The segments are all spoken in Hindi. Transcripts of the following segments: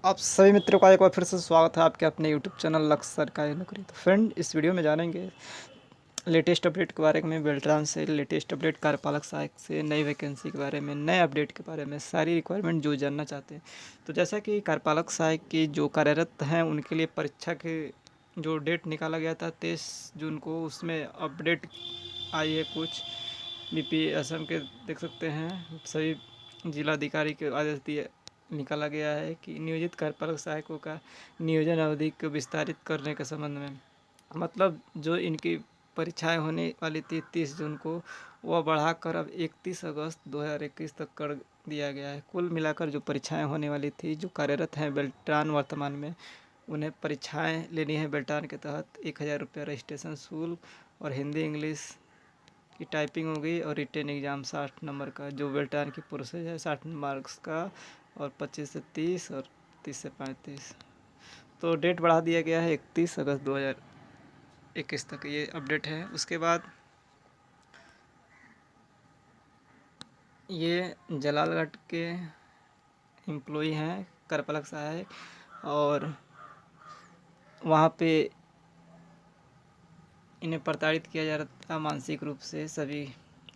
आप सभी मित्रों का एक बार फिर से स्वागत है आपके अपने यूट्यूब चैनल लक्ष्य सरकारी नौकरी। तो फ्रेंड, इस वीडियो में जानेंगे लेटेस्ट अपडेट के बारे में, बेल्ट्रान से लेटेस्ट अपडेट, कार्यपालक सहायक से नई वैकेंसी के बारे में, नए अपडेट के बारे में, सारी रिक्वायरमेंट जो जानना चाहते हैं। तो जैसा कि कार्यपालक सहायक की जो कार्यरत हैं उनके लिए परीक्षा के जो डेट निकाला गया था 23 जून को, उसमें अपडेट आई है कुछ। बीपी असम के देख सकते हैं सभी जिलाधिकारी के आदेश दिए निकाला गया है कि नियोजित कार्यपालक सहायकों का नियोजन अवधि को विस्तारित करने के संबंध में, मतलब जो इनकी परीक्षाएं होने वाली थी 30 जून को, वह बढ़ाकर अब 31 अगस्त 2021 तक कर दिया गया है। कुल मिलाकर जो परीक्षाएं होने वाली थी, जो कार्यरत हैं बेल्ट्रान वर्तमान में, उन्हें परीक्षाएं लेनी है बेल्ट्रान के तहत 1000 रुपये रजिस्ट्रेशन शुल्क और हिंदी इंग्लिश की टाइपिंग हो गई और रिटेन एग्ज़ाम 60 नंबर का, जो बेल्टान की प्रोसेस है 60 मार्क्स का, और 25 से 30 और 30 से 35। तो डेट बढ़ा दिया गया है 31 अगस्त 2021 तक, ये अपडेट है। उसके बाद ये जलालगढ़ के एम्प्लॉई हैं कार्यपालक सहायक, और वहाँ पे इन्हें प्रताड़ित किया जा रहा था मानसिक रूप से, सभी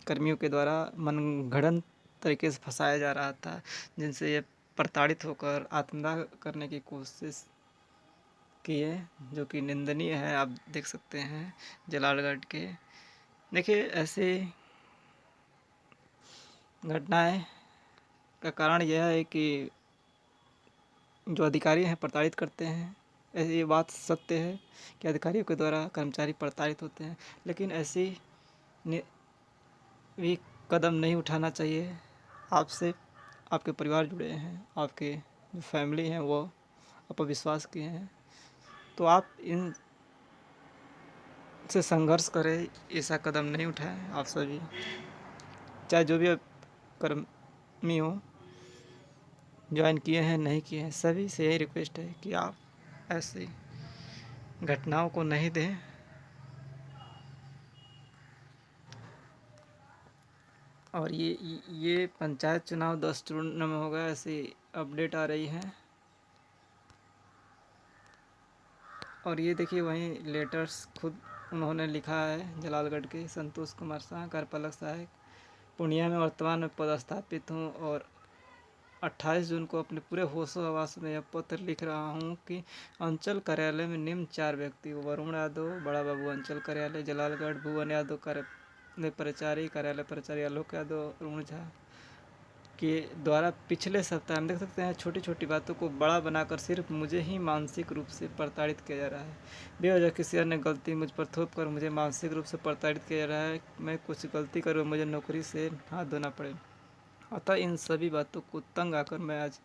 कर्मियों के द्वारा मनगढ़ंत तरीके से फंसाया जा रहा था, जिनसे ये प्रताड़ित होकर आत्मदाह करने की कोशिश की है, जो कि निंदनीय है। आप देख सकते हैं जलालगढ़ के। देखिए, ऐसे घटनाएं का कारण यह है कि जो अधिकारी हैं प्रताड़ित करते हैं। ऐसी ये बात सत्य है कि अधिकारियों के द्वारा कर्मचारी प्रताड़ित होते हैं, लेकिन ऐसी भी कदम नहीं उठाना चाहिए। आपसे आपके परिवार जुड़े हैं, आपके जो फैमिली हैं वो आप पर विश्वास किए हैं, तो आप इन से संघर्ष करें, ऐसा कदम नहीं उठाएं। आप सभी, चाहे जो भी कर्मी हो, ज्वाइन किए हैं नहीं किए हैं, सभी से यही रिक्वेस्ट है कि आप ऐसी घटनाओं को नहीं दें। और ये पंचायत चुनाव 10 जून में होगा, ऐसी अपडेट आ रही है। और ये देखिए, वहीं लेटर्स खुद उन्होंने लिखा है, जलालगढ़ के संतोष कुमार शाह, कार्यपालक सहायक, पूर्णिया में वर्तमान में पदस्थापित हूँ, और 28 जून को अपने पूरे होशो हवास में यह पत्र लिख रहा हूँ कि अंचल कार्यालय में निम्न 4 व्यक्ति, वरुण यादव बड़ा बाबू अंचल कार्यालय जलालगढ़, भुवन यादव कार्यालय परिचारी आलोक यादव, अरुण झा के द्वारा पिछले सप्ताह हम देख सकते हैं छोटी छोटी बातों को बड़ा बनाकर सिर्फ मुझे ही मानसिक रूप से प्रताड़ित किया जा रहा है। बेवजह किसी अन्य गलती मुझ पर थोप कर मुझे मानसिक रूप से प्रताड़ित किया जा रहा है। मैं कुछ गलती करूँ, मुझे नौकरी से हाथ धोना पड़े। अतः इन सभी बातों को तंग आकर मैं आज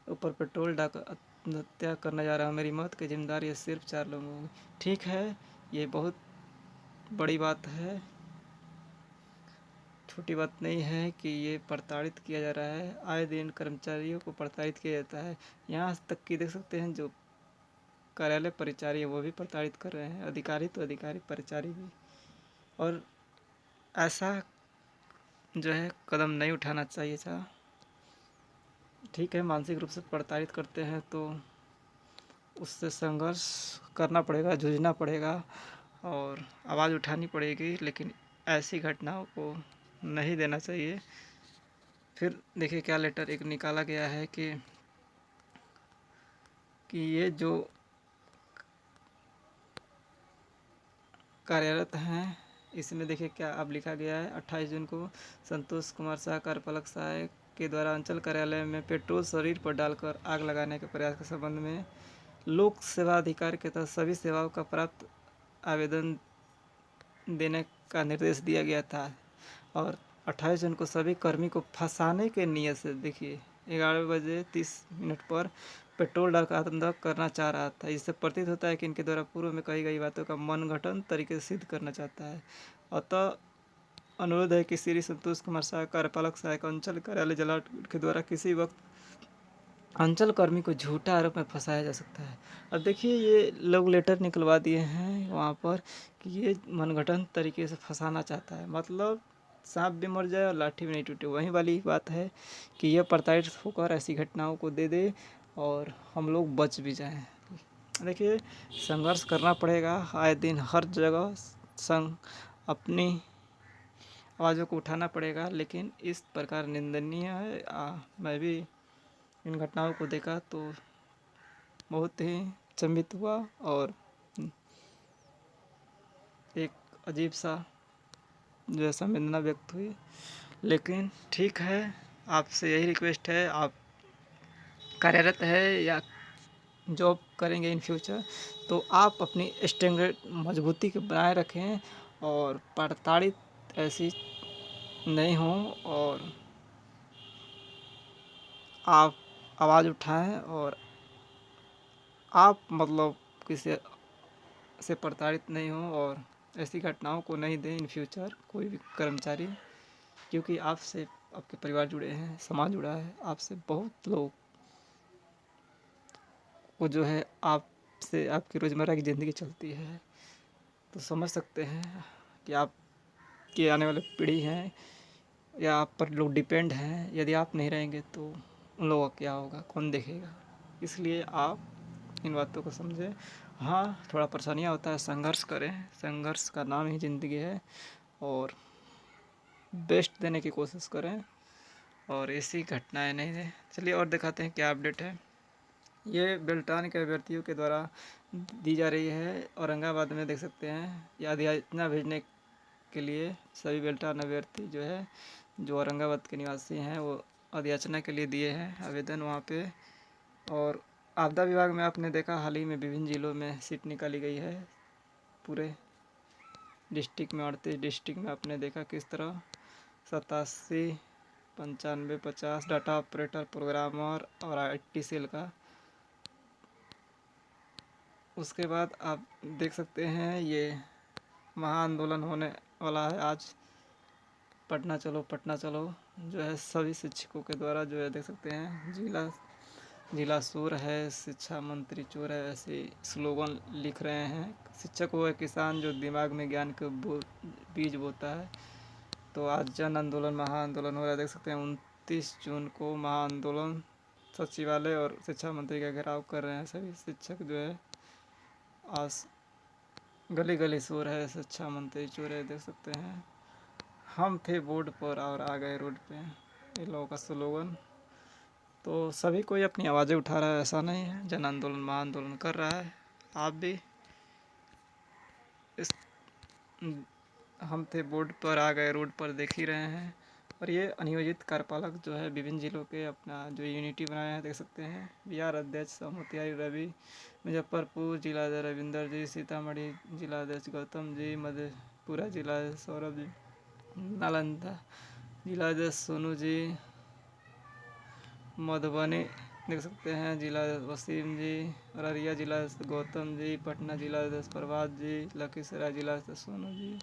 ऊपर पेट्रोल डालकर आत्महत्या करने जा रहा हूँ। मेरी मौत की जिम्मेदारी ये सिर्फ 4 लोगों की। ठीक है, ये बहुत बड़ी बात है, छोटी बात नहीं है कि ये प्रताड़ित किया जा रहा है। आए दिन कर्मचारियों को प्रताड़ित किया जाता है। यहाँ तक कि देख सकते हैं जो कार्यालय परिचारी है वो भी प्रताड़ित कर रहे हैं, अधिकारी तो अधिकारी, परिचारी भी। और ऐसा जो है कदम नहीं उठाना चाहिए था। ठीक है, मानसिक रूप से प्रताड़ित करते हैं तो उससे संघर्ष करना पड़ेगा, जूझना पड़ेगा और आवाज़ उठानी पड़ेगी, लेकिन ऐसी घटनाओं को नहीं देना चाहिए। फिर देखिए क्या लेटर एक निकाला गया है कि ये जो कार्यरत हैं, इसमें देखिए क्या अब लिखा गया है। 28 जून को संतोष कुमार शाह कार्यपालक सहायक के द्वारा अंचल कार्यालय में पेट्रोल शरीर पर डालकर आग लगाने के प्रयास के संबंध में लोक सेवा अधिकार के तहत सभी सेवाओं का प्राप्त आवेदन देने का निर्देश दिया गया था। और 28 जून को सभी कर्मी को फंसाने के नियत से, देखिए 11 बजे 30 मिनट पर पेट्रोल डालकर आत्मदाह करना चाह रहा था। इससे प्रतीत होता है कि इनके द्वारा पूर्व में कही गई बातों का मनगढ़ंत तरीके से सिद्ध करना चाहता है। अतः अनुरोध है कि श्री संतोष कुमार शाह कार्यपालक सहायक अंचल कार्यालय जलालगढ़ के द्वारा किसी वक्त अंचल कर्मी को झूठा आरोप में फंसाया जा सकता है। अब देखिए ये लोग लेटर निकलवा दिए हैं वहाँ पर कि ये मनगढ़ंत तरीके से फंसाना चाहता है, मतलब सांप भी मर जाए और लाठी भी नहीं टूटे, वही वाली बात है कि यह प्रताड़ित होकर ऐसी घटनाओं को दे दे और हम लोग बच भी जाएं। देखिए, संघर्ष करना पड़ेगा आए दिन हर जगह, संग अपनी आवाज़ों को उठाना पड़ेगा, लेकिन इस प्रकार निंदनीय है। मैं भी इन घटनाओं को देखा तो बहुत ही चंभित हुआ और एक अजीब सा जो है संवेदना व्यक्त हुई। लेकिन ठीक है, आपसे यही रिक्वेस्ट है, आप कार्यरत है या जॉब करेंगे इन फ्यूचर, तो आप अपनी स्टैंडर्ड मजबूती के बनाए रखें और प्रताड़ित ऐसी नहीं हो, और आप आवाज़ उठाएं और आप मतलब किसी से प्रताड़ित नहीं हो, और ऐसी घटनाओं को नहीं दें इन फ्यूचर कोई भी कर्मचारी, क्योंकि आपसे आपके परिवार जुड़े हैं, समाज जुड़ा है, आपसे बहुत लोग को जो है आपसे आपकी रोज़मर्रा की ज़िंदगी चलती है। तो समझ सकते हैं कि आपकी आने वाली पीढ़ी है या आप पर लोग डिपेंड हैं। यदि आप नहीं रहेंगे तो उन लोगों का क्या होगा, कौन देखेगा। इसलिए आप इन बातों को समझें। हाँ, थोड़ा परेशानियाँ होता है, संघर्ष करें, संघर्ष का नाम ही ज़िंदगी है, और बेस्ट देने की कोशिश करें और ऐसी घटनाएं नहीं दें। चलिए और दिखाते हैं क्या अपडेट है। ये बेल्टान के अभ्यर्थियों के द्वारा दी जा रही है। औरंगाबाद में देख सकते हैं, यातना भेजने के लिए सभी बेल्टान अभ्यर्थी जो है, जो औरंगाबाद के निवासी हैं, वो अधियाचना के लिए दिए हैं आवेदन वहाँ पे। और आपदा विभाग में आपने देखा हाल ही में विभिन्न जिलों में सीट निकाली गई है। पूरे डिस्ट्रिक्ट में 38 डिस्ट्रिक्ट में आपने देखा किस तरह 87, 95, 50 डाटा ऑपरेटर, प्रोग्रामर और IT सेल का। उसके बाद आप देख सकते हैं ये महाआंदोलन होने वाला है आज। पटना चलो पटना चलो जो है सभी शिक्षकों के द्वारा जो है देख सकते हैं, जिला जिला चोर है, शिक्षा मंत्री चोर है, ऐसे स्लोगन लिख रहे हैं। शिक्षक वो है किसान जो दिमाग में ज्ञान के बीज बोता है। तो आज जन आंदोलन महाआंदोलन हो रहा है, देख सकते हैं 29 जून को महाआंदोलन। सचिवालय और शिक्षा मंत्री का घेराव कर रहे हैं सभी शिक्षक जो है। आज गली गली शोर है, शिक्षा मंत्री चोर है, देख सकते हैं। हम थे बोर्ड पर और आ गए रोड पे, ये लोगों का स्लोगन। तो सभी कोई अपनी आवाज़ें उठा रहा है, ऐसा नहीं है, जन आंदोलन महाआंदोलन कर रहा है। आप भी इस हम थे बोर्ड पर आ गए रोड पर देख ही रहे हैं। और ये अनियोजित कार्यपालक जो है विभिन्न जिलों के अपना जो यूनिटी बनाया है, देख सकते हैं। बिहार अध्यक्ष मोतिहारी रवि, मुजफ्फरपुर जिलाध्यक्ष रविंदर जी, सीतामढ़ी जिलाध्यक्ष गौतम जी, मधेपुरा जिलाध्यक्ष सौरभ जी, नालंदा जिलाध्यक्ष सोनू जी, मधुबनी देख सकते हैं जिला वसीम जी, अररिया जिला गौतम जी, पटना जिला प्रभात जी, लखीसराय जिला सोनू जी,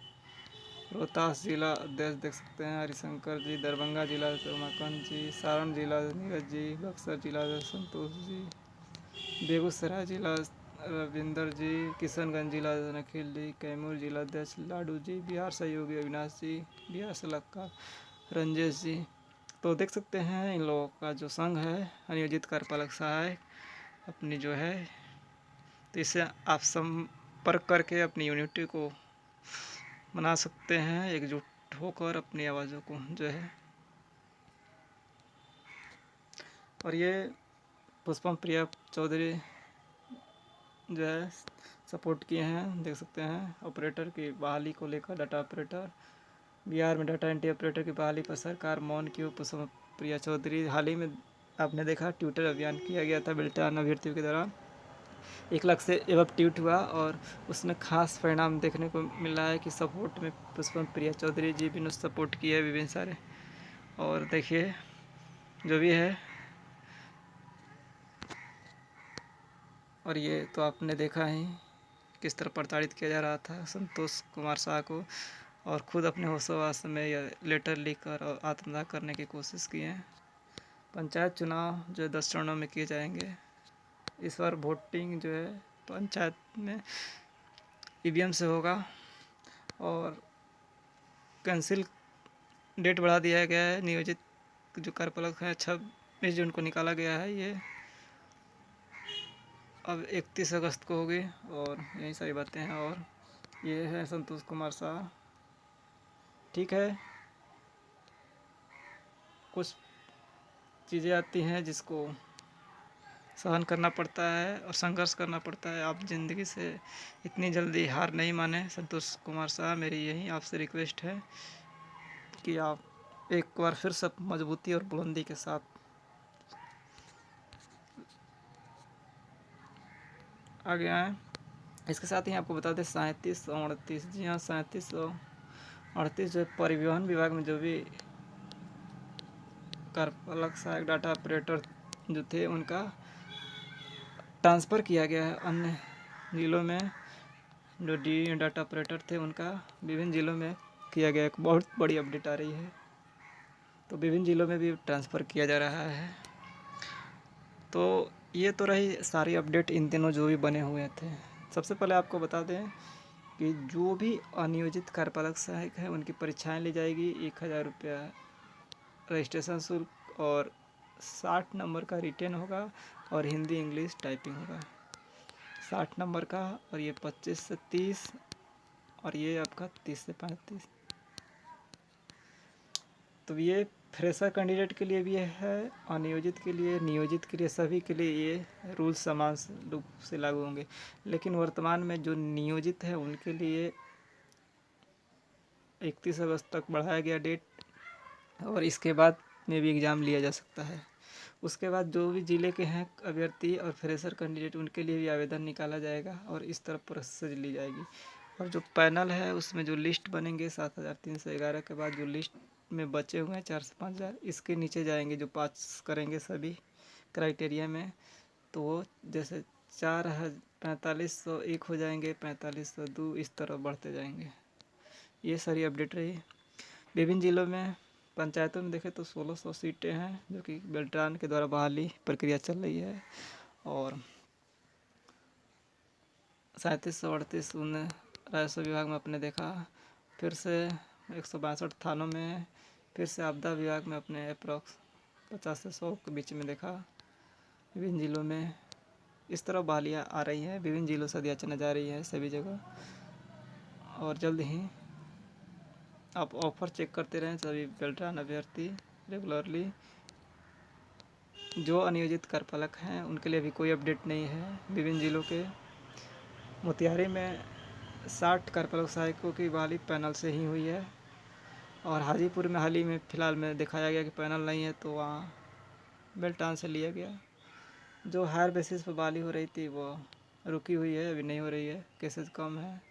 रोहतास जिला अध्यक्ष देख सकते हैं हरिशंकर जी, दरभंगा जिला उमाकांत जी, सारण जिला नीरज जी, बक्सर जिला संतोष जी, बेगूसराय जिला रविंदर जी, किशनगंज जिला निखिल जी, कैमूर जिला अध्यक्ष लाडू जी, बिहार सहयोगी अविनाश जी, बिहार से लक्का रंजेश जी। तो देख सकते हैं इन लोगों का जो संघ है अनियोजित कार्यपालक सहायक अपनी जो है, तो इससे आप संपर्क करके अपनी यूनिटी को बना सकते हैं, एकजुट होकर अपनी आवाज़ों को जो है। और ये पुष्पम प्रिया चौधरी जो है सपोर्ट किए हैं, देख सकते हैं ऑपरेटर की बहाली को लेकर। डाटा ऑपरेटर बिहार में डाटा एंट्री ऑपरेटर की बहाली पर सरकार मौन क्यों, पुष्पम प्रिया चौधरी। हाल ही में आपने देखा ट्विटर अभियान किया गया था बेल्टान अभ्यर्थियों के दौरान, 1 लाख से एबव ट्वीट हुआ और उसमें खास परिणाम देखने को मिल रहा है कि सपोर्ट में पुष्पम प्रिया चौधरी जी भी ने सपोर्ट किए है विभिन्न सारे। और देखिए जो भी है, और ये तो आपने देखा ही किस तरह प्रताड़ित किया जा रहा था संतोष कुमार शाह को, और खुद अपने होशोवास में यह लेटर लिखकर और आत्मदाह करने की कोशिश की है। पंचायत चुनाव जो 10 चरणों में किए जाएंगे। इस बार वोटिंग जो है पंचायत में EVM से होगा, और कैंसिल डेट बढ़ा दिया गया है। नियोजित जो कार्यपालक है 26 जून को निकाला गया है ये, अब 31 अगस्त को होगी और यही सारी बातें हैं। और ये है संतोष कुमार शाह। ठीक है, कुछ चीज़ें आती हैं जिसको सहन करना पड़ता है और संघर्ष करना पड़ता है। आप ज़िंदगी से इतनी जल्दी हार नहीं माने संतोष कुमार शाह। मेरी यही आपसे रिक्वेस्ट है कि आप एक बार फिर से मजबूती और बुलंदी के साथ आगे आएँ। इसके साथ ही आपको बता दें 3738, जी हाँ 3738 जो परिवहन विभाग में जो भी कार्यपालक सहायक डाटा ऑपरेटर जो थे उनका ट्रांसफ़र किया गया है अन्य ज़िलों में। जो डाटा ऑपरेटर थे उनका विभिन्न ज़िलों में किया गया। एक बहुत बड़ी अपडेट आ रही है, तो विभिन्न ज़िलों में भी ट्रांसफ़र किया जा रहा है। तो ये तो रही सारी अपडेट इन दिनों जो भी बने हुए थे। सबसे पहले आपको बता दें कि जो भी अनियोजित कार्यपालक सहायक है उनकी परीक्षाएं ली जाएगी। 1000 रुपया रजिस्ट्रेशन शुल्क और 60 नंबर का रिटेन होगा और हिंदी इंग्लिश टाइपिंग होगा 60 नंबर का। और ये 25 से 30 और ये आपका 30 से 35। तो ये फ्रेशर कैंडिडेट के लिए भी है, अनियोजित के लिए, नियोजित के लिए, सभी के लिए ये रूल्स समान रूप से लागू होंगे। लेकिन वर्तमान में जो नियोजित है उनके लिए 31 अगस्त तक बढ़ाया गया डेट, और इसके बाद में भी एग्ज़ाम लिया जा सकता है। उसके बाद जो भी ज़िले के हैं अभ्यर्थी और फ्रेशर कैंडिडेट उनके लिए भी आवेदन निकाला जाएगा और इस तरह प्रोसेस ली जाएगी। और जो पैनल है उसमें जो लिस्ट बनेंगे 7311 के बाद जो लिस्ट में बचे हुए हैं 4 से 5000, इसके नीचे जाएंगे जो पास करेंगे सभी क्राइटेरिया में, तो वो जैसे 4501 हो जाएंगे, 4502, इस तरह बढ़ते जाएंगे। ये सारी अपडेट रही। विभिन्न ज़िलों में पंचायतों में देखें तो 1600 सीटें हैं जो कि बेल्ट्रान के द्वारा बहाली प्रक्रिया चल रही है। और 3738 उन्हें राजस्व विभाग में अपने देखा। फिर से 162 थानों में, फिर से आपदा विभाग में अपने अप्रॉक्स 50 से 100 के बीच में देखा। विभिन्न ज़िलों में इस तरह बहालियाँ आ रही हैं, विभिन्न ज़िलों से अध्याचना जा रही है सभी जगह। और जल्द ही आप ऑफ़र चेक करते रहें सभी बेल्ट्रान अभ्यर्थी रेगुलरली। जो अनियोजित कार्यपालक हैं उनके लिए भी कोई अपडेट नहीं है। विभिन्न ज़िलों के मोतिहारी में 60 कार्यपालक सहायकों की बहाली पैनल से ही हुई है। और हाजीपुर में हाल ही में फ़िलहाल में दिखाया गया कि पैनल नहीं है, तो वहाँ बेल्टान से लिया गया। जो हायर बेसिस पर बहाली हो रही थी वो रुकी हुई है, अभी नहीं हो रही है, केसेस कम है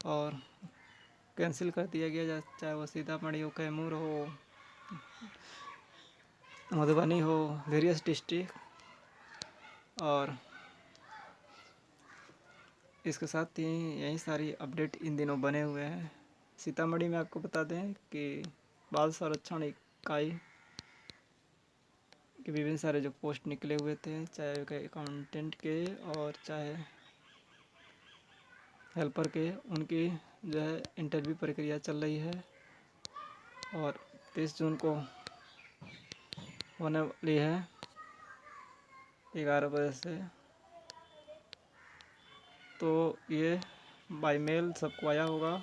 और कैंसिल कर दिया गया। चाहे वो सीतामढ़ी हो, कैमूर हो, मधुबनी हो, वेरियस डिस्ट्रिक्ट। और इसके साथ ही यही सारी अपडेट इन दिनों बने हुए हैं। सीतामढ़ी में आपको बता दें कि बाल संरक्षण इकाई के विभिन्न सारे जो पोस्ट निकले हुए थे, चाहे अकाउंटेंट के और चाहे हेल्पर के, उनकी जो है इंटरव्यू प्रक्रिया चल रही है और 23 जून को होने वाली है 11 बजे से। तो ये बाई मेल सबको आया होगा।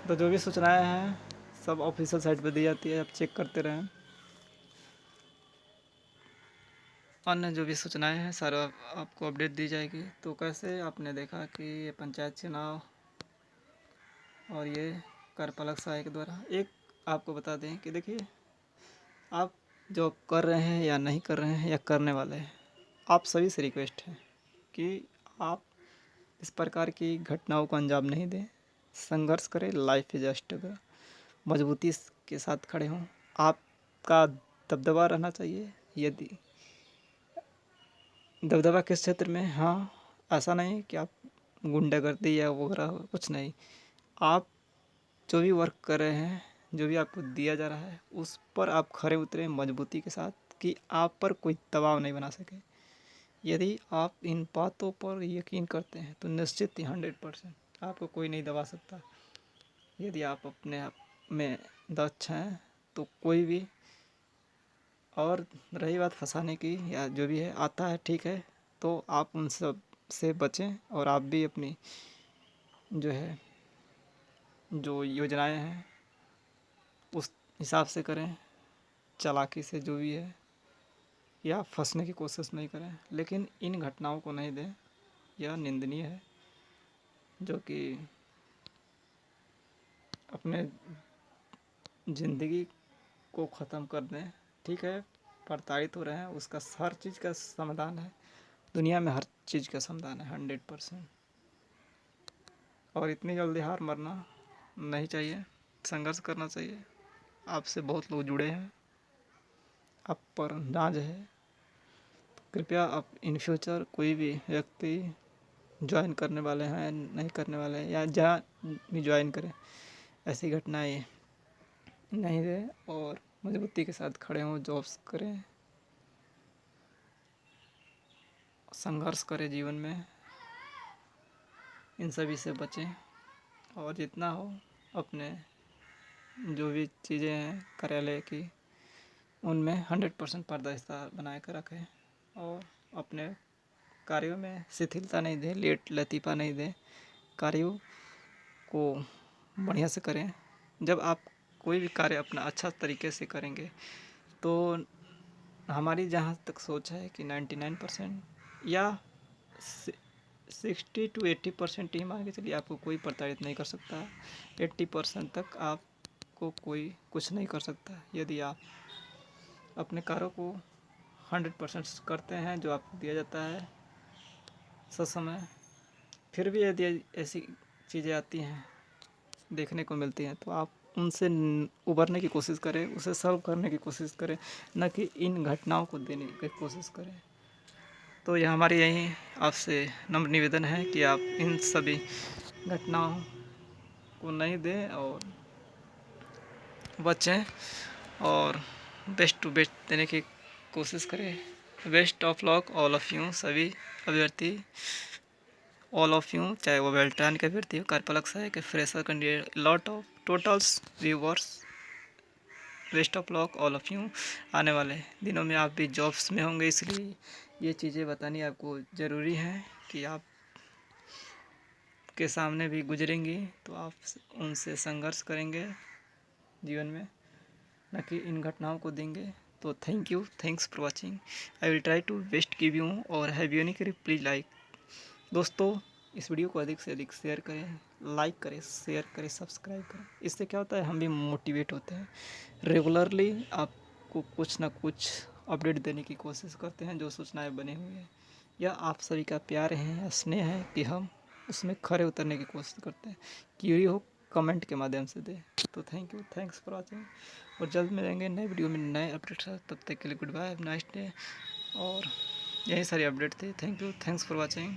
तो जो भी सूचनाएं हैं सब ऑफिशियल साइट पर दी जाती है, आप चेक करते रहें। अन्य जो भी सूचनाएं हैं सारा आपको अपडेट दी जाएगी। तो कैसे आपने देखा कि ये पंचायत चुनाव और ये कार्यपालक सहायक द्वारा, एक आपको बता दें कि देखिए आप जो कर रहे हैं या नहीं कर रहे हैं या करने वाले हैं, आप सभी से रिक्वेस्ट है कि आप इस प्रकार की घटनाओं को अंजाम नहीं दें। संघर्ष करें, लाइफ इज स्ट्रगल, मजबूती के साथ खड़े हों। आपका दबदबा रहना चाहिए। यदि दबदबा किस क्षेत्र में, हाँ ऐसा नहीं कि आप गुंडागर्दी या वगैरह, कुछ नहीं। आप जो भी वर्क कर रहे हैं, जो भी आपको दिया जा रहा है उस पर आप खरे उतरें मजबूती के साथ कि आप पर कोई दबाव नहीं बना सके। यदि आप इन बातों पर यकीन करते हैं तो निश्चित ही 100% आपको कोई नहीं दबा सकता। यदि आप अपने आप में दक्ष हैं तो कोई भी और रही बात फंसाने की या जो भी है, आता है ठीक है, तो आप उन सब से बचें और आप भी अपनी जो है जो योजनाएं हैं उस हिसाब से करें, चालाकी से जो भी है, या फंसने की कोशिश नहीं करें। लेकिन इन घटनाओं को नहीं दें, यह निंदनीय है, जो कि अपने ज़िंदगी को ख़त्म कर दें। ठीक है, प्रताड़ित हो रहे हैं, उसका हर चीज़ का समाधान है, दुनिया में हर चीज़ का समाधान है 100%। और इतनी जल्दी हार मारना नहीं चाहिए, संघर्ष करना चाहिए। आपसे बहुत लोग जुड़े हैं, आप पर नाज है। कृपया आप इन फ्यूचर कोई भी व्यक्ति ज्वाइन करने वाले हैं, नहीं करने वाले हैं, या जहाँ भी ज्वाइन करें, ऐसी घटनाएं नहीं दें और मजबूती के साथ खड़े हों, जॉब्स करें, संघर्ष करें जीवन में, इन सभी से बचें। और जितना हो अपने जो भी चीज़ें हैं कार्यालय की, उनमें 100% पारदर्शिता बनाए कर रखें और अपने कार्यों में शिथिलता नहीं दें, लेट लतीफ़ा नहीं दें, कार्यों को बढ़िया से करें। जब आप कोई भी कार्य अपना अच्छा तरीके से करेंगे तो हमारी जहाँ तक सोच है कि 99% या 60 to 80% ही मान के चलिए, आपको कोई प्रताड़ित नहीं कर सकता। 80% तक आपको कोई कुछ नहीं कर सकता, यदि आप अपने कार्यों को 100% करते हैं जो आपको दिया जाता है समय। फिर भी यदि ऐसी चीज़ें आती हैं, देखने को मिलती हैं, तो आप उनसे उबरने की कोशिश करें, उसे सॉल्व करने की कोशिश करें, न कि इन घटनाओं को देने की कोशिश करें। तो यह हमारी यही आपसे नम्र निवेदन है कि आप इन सभी घटनाओं को नहीं दें और बचें और बेस्ट टू बेस्ट देने की कोशिश करें। Best of luck all of you, सभी अभ्यर्थी, ऑल ऑफ यू, चाहे वो बेल्ट्रान के अभ्यर्थी हो, कार्यपालक सहायक के, fresher candidate, lot of totals viewers, best of luck all of you. आने वाले दिनों में आप भी जॉब्स में होंगे, इसलिए ये चीज़ें बतानी आपको ज़रूरी है कि आप के सामने भी गुजरेंगी तो आप उनसे संघर्ष करेंगे जीवन में, न कि इन घटनाओं को देंगे। तो thank you, thanks for watching. I will try to best give you और हैव यू नहीं प्लीज़ लाइक। दोस्तों, इस वीडियो को अधिक से अधिक शेयर करें, लाइक करें, शेयर करें, सब्सक्राइब करें। इससे क्या होता है, हम भी मोटिवेट होते हैं। रेगुलरली आपको कुछ ना कुछ अपडेट देने की कोशिश करते हैं, जो सूचनाएं बनी हुई हैं, या आप सभी का प्यार है या स्नेह है कि हम उसमें खरे उतरने की कोशिश करते हैं। क्यूरी हो कमेंट के माध्यम से दें। तो thank you, thanks for watching, और जल्द मिलेंगे नए वीडियो में नए अपडेट्स। तब तक के लिए good bye, have nice day. और यही सारी अपडेट थी। Thank you, thanks for watching.